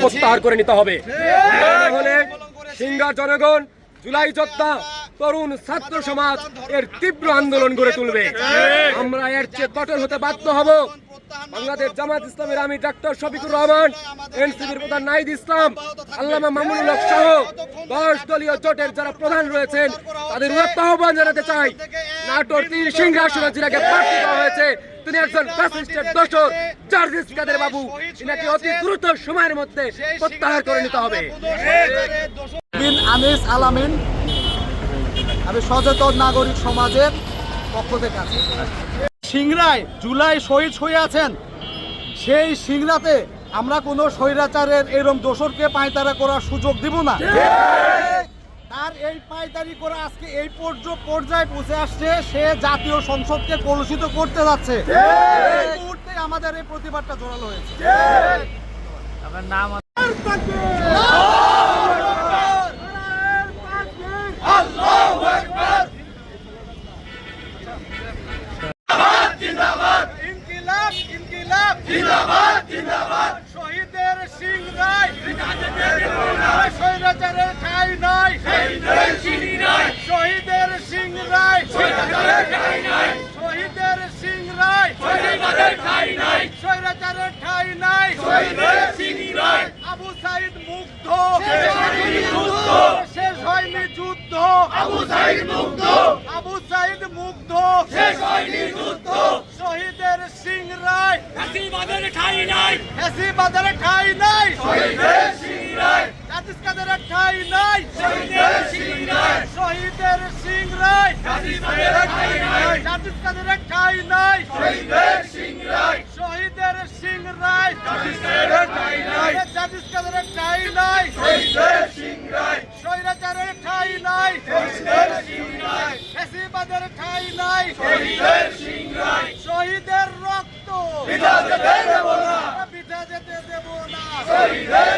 প্রত্যাহার করে নিতে হবে। হলে সিংড়ার জনগণ, জুলাই যোদ্ধা, তরুণ ছাত্র সমাজ এর তীব্র আন্দোলন গড়ে তুলবে। আমরা এর চেয়ে কঠোর হতে বাধ্য হব। বাংলাদেশ জামাত ইসলামের আমির ডক্টর শফিকুর রহমান, এনসিপির প্রধান নাহিদ ইসলাম, আল্লামা মামুনুল হক সহ 10 দলীয় জোটের যারা প্রধান রয়েছেন তাদের উদাত্ত আহ্বান জানাতে চাই। নাটোর 3 সিংড়া আসনে যিনাকে প্রার্থী করা হয়েছে তিনি একজন ফ্যাসিস্টের দোসর জার্জিস কাদের বাবু, এনাকে অতি দ্রুত সময়ের মধ্যে প্রত্যাহার করে নিতে হবে। আনিস আলামিন, আমি সচেতন নাগরিক সমাজের পক্ষ থেকে আছি। সিংড়ায় জুলাই শহীদ হয়ে আছেন, সেই সিংড়াতে আমরা কোনো স্বৈরাচারের এরকম দোসরকে পায়তারা করার সুযোগ দিব না। তার এই পায়তারি করে আজকে এই পর্যায়ে পৌঁছে আসছে, সে জাতীয় সংসদকে কলুষিত করতে যাচ্ছে। এই মুহূর্তে আমাদের এই প্রতিবাদটা জোরালো হয়েছে। আমার নাম শহীদের সিংড়ায় স্বৈরাচারের ঠাঁই নাই, শহীদের সিংড়ায় শহীদের সিংড়ায় স্বৈরাচারের ঠাঁই নাই। আবু সাইদ মুগ্ধ, শেষ হয়নি যুদ্ধ। আবু সাইদ মুগ্ধ, শেষ হয়নি যুদ্ধ। শহীদের সিংড়ায় ফ্যাসিবাদের ঠাঁই নাই, ফ্যাসিবাদের ঠাঁই নাই। শহীদের সিংড়ায় জার্জিস কাদের ঠাঁই নাই, শহীদের সিংড়ায় শহীদের সিংড়ায় ফ্যাসিবাদের ঠাঁই নাই, জার্জিস কাদের ঠাঁই নাই। শহীদের সিংড়ায় শহীদের সিংড়ায় জার্জিস কাদের ঠাঁই নাই, জার্জিস কাদের ঠাঁই নাই। শহীদের সিংড়ায় স্বৈরাচারের ঠাঁই নাই, শহীদের সিংড়ায় ফ্যাসিবাদের ঠাঁই নাই। শহীদের সিংড়ায় শহীদের রক্ত বিঠা যেতে দেব না, বিঠা যেতে দেব না। শহীদের